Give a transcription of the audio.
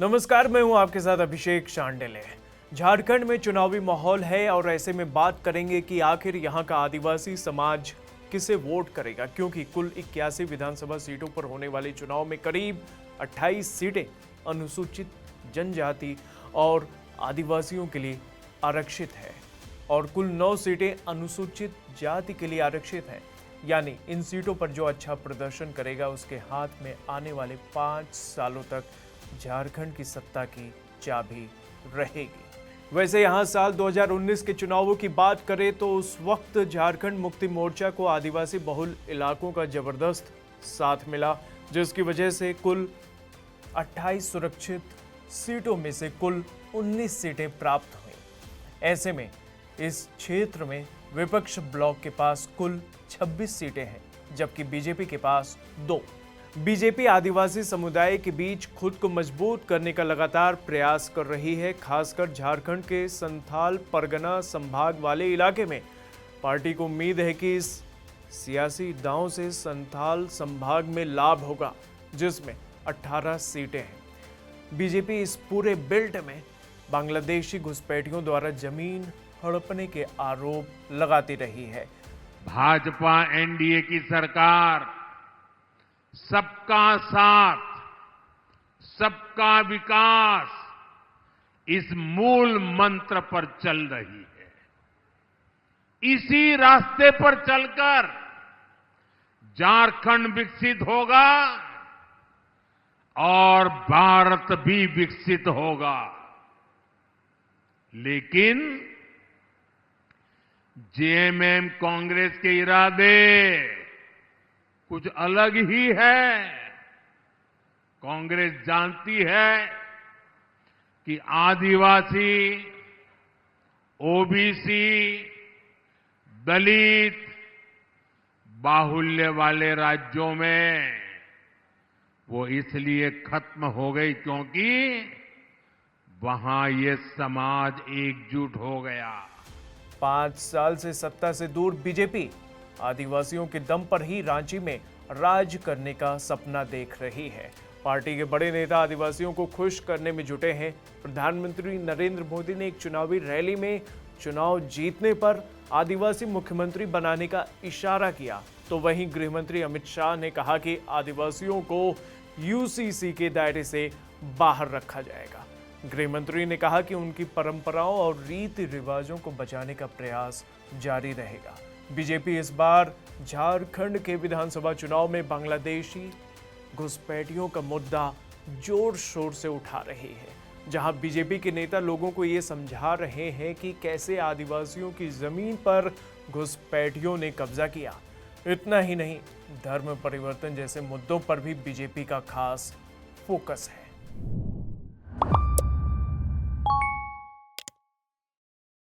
नमस्कार, मैं हूं आपके साथ अभिषेक शांडिल्य। झारखंड में चुनावी माहौल है और ऐसे में बात करेंगे कि आखिर यहां का आदिवासी समाज किसे वोट करेगा, क्योंकि कुल 81 विधानसभा सीटों पर होने वाले चुनाव में करीब 28 सीटें अनुसूचित जनजाति और आदिवासियों के लिए आरक्षित है और कुल 9 सीटें अनुसूचित जाति के लिए आरक्षित हैं। यानी इन सीटों पर जो अच्छा प्रदर्शन करेगा उसके हाथ में आने वाले 5 सालों तक झारखंड की सत्ता की चाबी रहेगी। वैसे यहां साल 2019 के चुनावों की बात करें तो उस वक्त झारखंड मुक्ति मोर्चा को आदिवासी बहुल इलाकों का जबरदस्त साथ मिला, जिसकी वजह से कुल 28 सुरक्षित सीटों में से कुल 19 सीटें प्राप्त हुई। ऐसे में इस क्षेत्र में विपक्ष ब्लॉक के पास कुल 26 सीटें हैं, जबकि बीजेपी के पास 2। बीजेपी आदिवासी समुदाय के बीच खुद को मजबूत करने का लगातार प्रयास कर रही है। खासकर झारखंड के संथाल परगना संभाग वाले इलाके में पार्टी को उम्मीद है कि इस सियासी दांव से संथाल संभाग में लाभ होगा, जिसमें 18 सीटें हैं। बीजेपी इस पूरे बेल्ट में बांग्लादेशी घुसपैठियों द्वारा जमीन हड़पने के आरोप लगाती रही है। भाजपा एनडीए की सरकार सबका साथ, सबका विकास इस मूल मंत्र पर चल रही है। इसी रास्ते पर चलकर झारखंड विकसित होगा और भारत भी विकसित होगा। लेकिन जेएमएम कांग्रेस के इरादे कुछ अलग ही है। कांग्रेस जानती है कि आदिवासी, ओबीसी, दलित बाहुल्य वाले राज्यों में वो इसलिए खत्म हो गई क्योंकि वहां ये समाज एकजुट हो गया। 5 साल से सत्ता से दूर बीजेपी आदिवासियों के दम पर ही रांची में राज करने का सपना देख रही है। पार्टी के बड़े नेता आदिवासियों को खुश करने में जुटे हैं। प्रधानमंत्री नरेंद्र मोदी ने एक चुनावी रैली में चुनाव जीतने पर आदिवासी मुख्यमंत्री बनाने का इशारा किया, तो वहीं गृहमंत्री अमित शाह ने कहा कि आदिवासियों को यूसीसी के दायरे से बाहर रखा जाएगा। गृहमंत्री ने कहा कि उनकी परंपराओं और रीति रिवाजों को बचाने का प्रयास जारी रहेगा। बीजेपी इस बार झारखंड के विधानसभा चुनाव में बांग्लादेशी घुसपैठियों का मुद्दा जोर शोर से उठा रही है, जहां बीजेपी के नेता लोगों को ये समझा रहे हैं कि कैसे आदिवासियों की जमीन पर घुसपैठियों ने कब्जा किया। इतना ही नहीं, धर्म परिवर्तन जैसे मुद्दों पर भी बीजेपी का खास फोकस है।